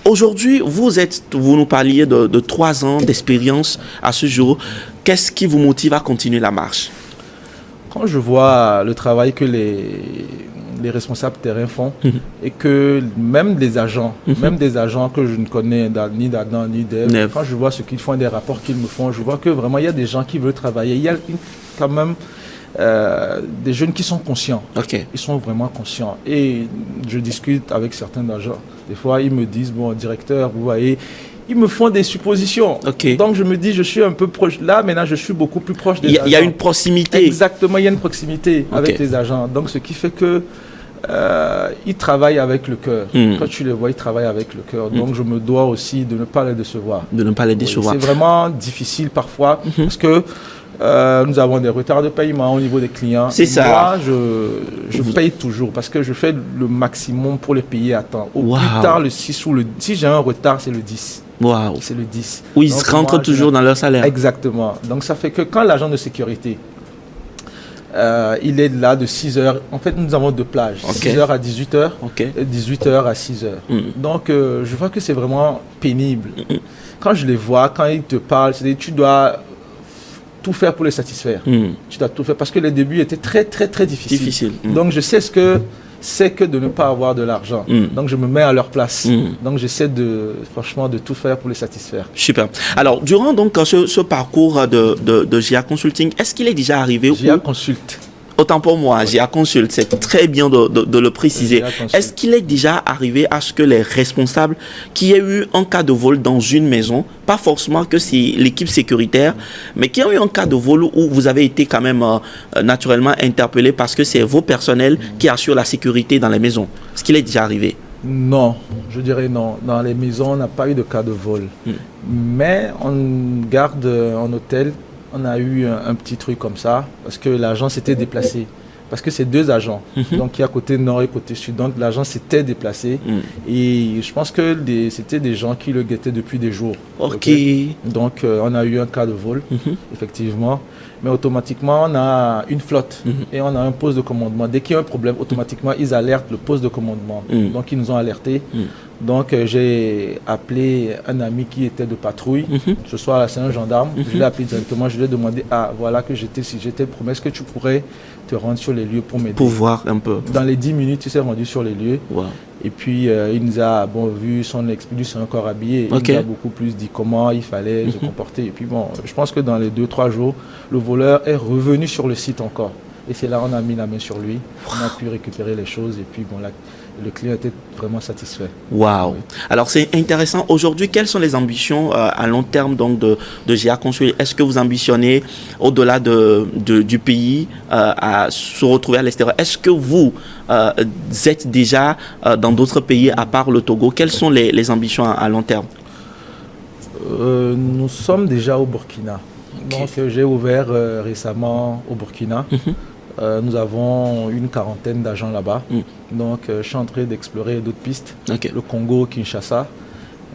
aujourd'hui, vous nous parliez de 3 ans d'expérience à ce jour. Qu'est-ce qui vous motive à continuer la marche? Quand je vois le travail que les responsables terrain font et que même des agents que je ne connais ni d'Adam ni d'Ève, quand je vois ce qu'ils font, des rapports qu'ils me font, je vois que vraiment il y a des gens qui veulent travailler. Il y a quand même des jeunes qui sont conscients. Ils sont vraiment conscients. Et je discute avec certains agents. Des fois, ils me disent, bon, directeur, vous voyez, ils me font des suppositions. Donc, je me dis, je suis un peu proche. Là, maintenant, je suis beaucoup plus proche des agents. Il y a une proximité. Exactement, il y a une proximité avec les agents. Donc, ce qui fait que ils travaillent avec le cœur. Quand tu les vois, ils travaillent avec le cœur. Donc, je me dois aussi de ne pas les décevoir. C'est vraiment difficile parfois parce que nous avons des retards de paiement au niveau des clients. C'est ça. Moi, je paye toujours parce que je fais le maximum pour les payer à temps. Au plus tard, le 6 ou si j'ai un retard, c'est le 10. C'est le 10. Où ils rentrent toujours dans leur salaire. Exactement. Donc, ça fait que quand l'agent de sécurité il est là de 6h. En fait, nous avons 2 plages. 6h à 18h et 18h à 6h. Donc, je vois que c'est vraiment pénible. Quand je les vois, quand ils te parlent, tu dois tout faire pour les satisfaire. Tu dois tout faire parce que les débuts étaient très, très, très difficiles. Donc, je sais ce que c'est que de ne pas avoir de l'argent. Donc, je me mets à leur place. Donc, j'essaie franchement de tout faire pour les satisfaire. Super. Alors, durant donc ce parcours de GIA Consulting, est-ce qu'il est déjà arrivé GIA Consult. Autant pour moi, GIA Consult, c'est très bien de le préciser. Est-ce qu'il est déjà arrivé à ce que les responsables qui aient eu un cas de vol dans une maison, pas forcément que c'est l'équipe sécuritaire, mais qui ont eu un cas de vol où vous avez été quand même naturellement interpellé parce que c'est vos personnels qui assurent la sécurité dans les maisons? Est-ce qu'il est déjà arrivé? Non, je dirais non. Dans les maisons, on n'a pas eu de cas de vol. Mais on garde en hôtel. On a eu un petit truc comme ça, parce que l'agent s'était déplacé. parce que c'est 2 agents, donc qui est à côté nord et côté sud. Donc l'agent s'était déplacé et je pense que c'était des gens qui le guettaient depuis des jours. Ok. Donc on a eu un cas de vol, effectivement. Mais automatiquement, on a une flotte et on a un poste de commandement. Dès qu'il y a un problème, automatiquement, ils alertent le poste de commandement. Donc, ils nous ont alertés. Donc, j'ai appelé un ami qui était de patrouille. Ce soir, c'est un gendarme. Je l'ai appelé directement. Je lui ai demandé, voilà que si j'étais promis, est-ce que tu pourrais te rendre sur les lieux pour m'aider? Pour voir un peu. Dans les 10 minutes, il s'est rendu sur les lieux. Wow. Et puis, il nous a vu son expédition encore habillé. Il nous a beaucoup plus dit comment il fallait se comporter. Et puis, bon, je pense que dans les 2-3 jours, le voleur est revenu sur le site encore. Et c'est là qu'on a mis la main sur lui. On a pu récupérer les choses. Et puis, bon, là, le client était vraiment satisfait. Waouh! Alors, c'est intéressant. Aujourd'hui, quelles sont les ambitions à long terme donc, de GA Consul? Est-ce que vous ambitionnez, au-delà du pays, à se retrouver à l'extérieur? Est-ce que vous êtes déjà dans d'autres pays à part le Togo? Quelles sont les ambitions à long terme? Nous sommes déjà au Burkina. Donc, j'ai ouvert récemment au Burkina. Nous avons une 40aine d'agents là-bas. Donc, je suis en train d'explorer d'autres pistes. Le Congo, Kinshasa.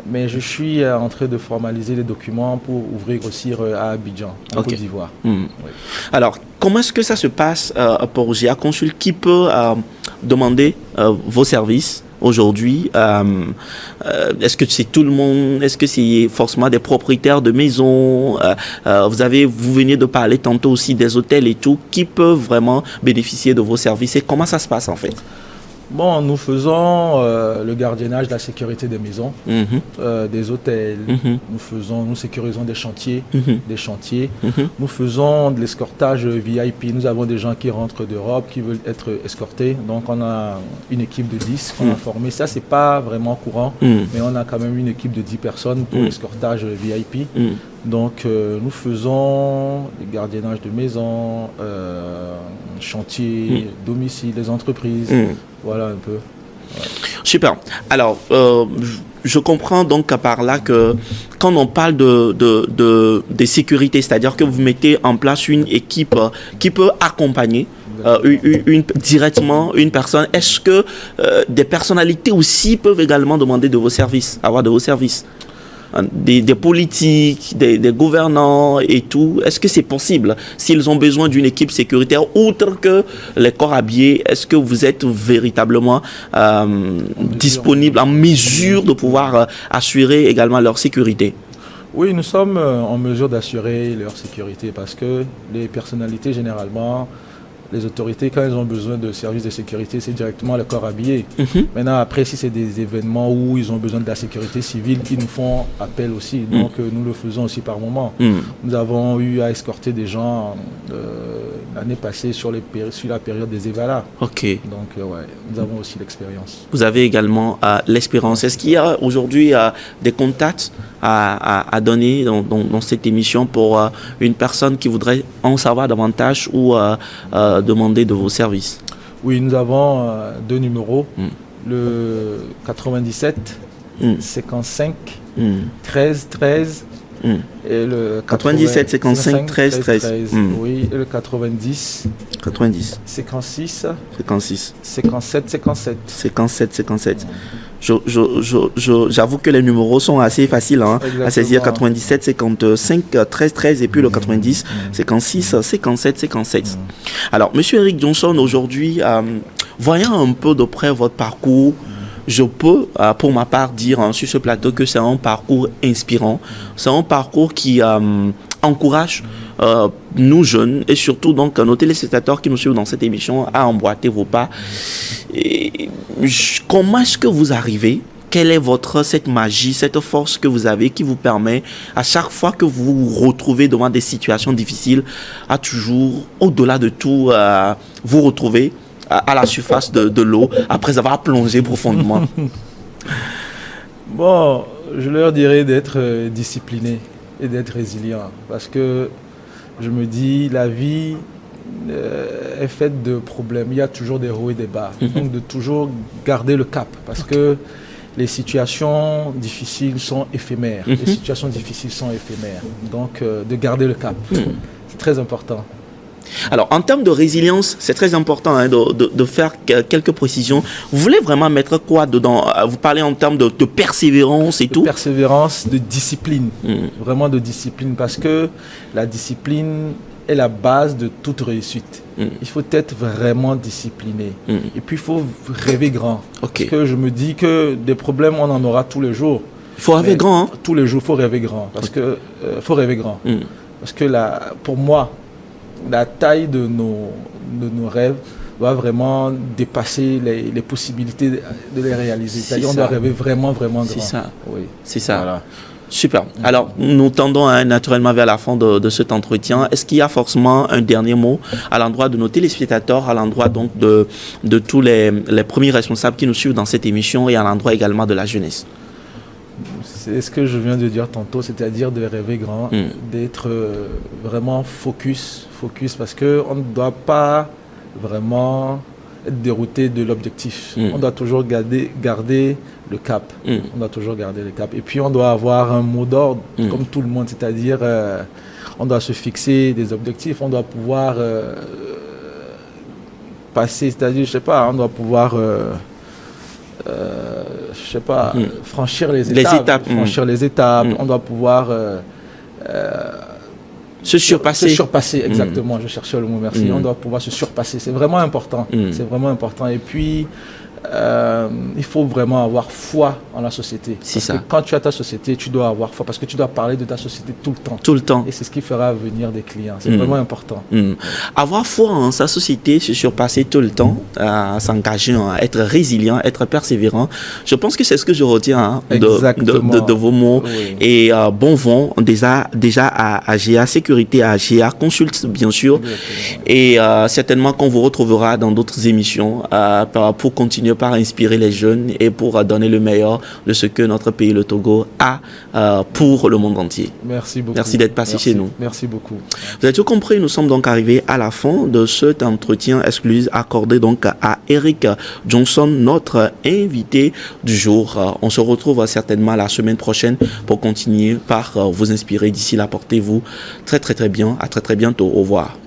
Mais je suis en train de formaliser les documents pour ouvrir aussi à Abidjan, en Côte d'Ivoire. Oui. Alors, comment est-ce que ça se passe pour GA Consul? Qui peut demander vos services aujourd'hui? Est-ce que c'est tout le monde? Est-ce que c'est forcément des propriétaires de maisons? Vous veniez de parler tantôt aussi des hôtels et tout. Qui peuvent vraiment bénéficier de vos services et comment ça se passe en fait? Bon, nous faisons le gardiennage de la sécurité des maisons, des hôtels. Nous sécurisons des chantiers, Nous faisons de l'escortage VIP. Nous avons des gens qui rentrent d'Europe, qui veulent être escortés. Donc, on a une équipe de 10 qu'on a formée. Ça, c'est pas vraiment courant, mais on a quand même une équipe de 10 personnes pour l'escortage VIP. Donc, nous faisons des gardiennages de maisons, chantiers, domiciles, les entreprises. Voilà un peu. Ouais. Super. Alors, je comprends donc par là que quand on parle de sécurité, c'est-à-dire que vous mettez en place une équipe qui peut accompagner directement une personne, est-ce que des personnalités aussi peuvent également demander de vos services, avoir de vos services? Des politiques, des gouvernants et tout, est-ce que c'est possible? S'ils ont besoin d'une équipe sécuritaire, outre que les corps habillés, est-ce que vous êtes véritablement disponible, en mesure de pouvoir assurer également leur sécurité? Oui, nous sommes en mesure d'assurer leur sécurité parce que les personnalités, généralement, les autorités, quand elles ont besoin de services de sécurité, c'est directement le corps habillé. Maintenant, après, si c'est des événements où ils ont besoin de la sécurité civile, ils nous font appel aussi. Donc, nous le faisons aussi par moment. Nous avons eu à escorter des gens l'année passée sur la période des EVALA. Donc, nous avons aussi l'expérience. Vous avez également l'expérience. Est-ce qu'il y a aujourd'hui des contacts à donner dans cette émission pour une personne qui voudrait en savoir davantage ou demander de vos services? Oui, nous avons 2 numéros. Le 97 55 13 13 et le 97 55 13 13. Oui, et le 90 56 57 57. J'avoue que les numéros sont assez faciles à saisir. 97 55 13 13 et puis le 90 56 57 57. Alors, Monsieur Eric Johnson, aujourd'hui, voyant un peu de près votre parcours, je peux, pour ma part, dire sur ce plateau que c'est un parcours inspirant. C'est un parcours qui encourage nous jeunes et surtout donc nos téléspectateurs qui nous suivent dans cette émission à emboîter vos pas. Et comment est-ce que vous arrivez? Quelle est cette magie, cette force que vous avez qui vous permet, à chaque fois que vous vous retrouvez devant des situations difficiles, à toujours, au-delà de tout, vous retrouver à la surface de l'eau après avoir plongé profondément? Bon, je leur dirais d'être discipliné et d'être résilient parce que je me dis la vie est faite de problèmes. Il y a toujours des hauts et des bas. Donc de toujours garder le cap parce que les situations difficiles sont éphémères. Donc de garder le cap. C'est très important. Alors, en termes de résilience, c'est très important hein, de faire quelques précisions. Vous voulez vraiment mettre quoi dedans? Vous parlez en termes de persévérance et tout? Persévérance, de discipline. Vraiment de discipline, parce que la discipline est la base de toute réussite. Il faut être vraiment discipliné. Et puis, il faut rêver grand. Parce que je me dis que des problèmes, on en aura tous les jours. Il faut rêver grand. Hein? Tous les jours, il faut rêver grand. Parce que faut rêver grand. Parce que pour moi, la taille de nos rêves doit vraiment dépasser les possibilités de les réaliser. C'est-à-dire, on doit rêver vraiment, vraiment grand. C'est ça. Oui. C'est ça. Voilà. Super. Alors, nous tendons naturellement vers la fin de cet entretien. Est-ce qu'il y a forcément un dernier mot à l'endroit de nos téléspectateurs, à l'endroit donc de tous les premiers responsables qui nous suivent dans cette émission et à l'endroit également de la jeunesse? C'est ce que je viens de dire tantôt, c'est-à-dire de rêver grand, d'être vraiment focus, parce qu'on ne doit pas vraiment être dérouté de l'objectif. On doit toujours garder le cap. On doit toujours garder le cap. Et puis on doit avoir un mot d'ordre, comme tout le monde, c'est-à-dire on doit se fixer des objectifs, on doit pouvoir passer, c'est-à-dire, je sais pas, on doit pouvoir... je sais pas, franchir les étapes. Franchir les étapes. On doit pouvoir se surpasser. Se surpasser, exactement. Je cherchais le mot, merci. On doit pouvoir se surpasser. C'est vraiment important. C'est vraiment important. Et puis, il faut vraiment avoir foi en la société. C'est ça. Quand tu as ta société, tu dois avoir foi parce que tu dois parler de ta société tout le temps. Tout le temps. Et c'est ce qui fera venir des clients. C'est vraiment important. Avoir foi en sa société, se surpasser tout le temps, s'engager, être résilient, être persévérant. Je pense que c'est ce que je retiens de vos mots. Oui. Et bon vent déjà à GA Sécurité, à GA Consult, bien sûr. Exactement. Et certainement qu'on vous retrouvera dans d'autres émissions pour continuer par inspirer les jeunes et pour donner le meilleur de ce que notre pays, le Togo, a pour le monde entier. Merci beaucoup. Merci d'être passé chez nous. Merci beaucoup. Vous avez tout compris, nous sommes donc arrivés à la fin de cet entretien exclusif accordé donc à Eric Johnson, notre invité du jour. On se retrouve certainement la semaine prochaine pour continuer par vous inspirer. D'ici là, portez-vous très très très bien. À très très bientôt. Au revoir.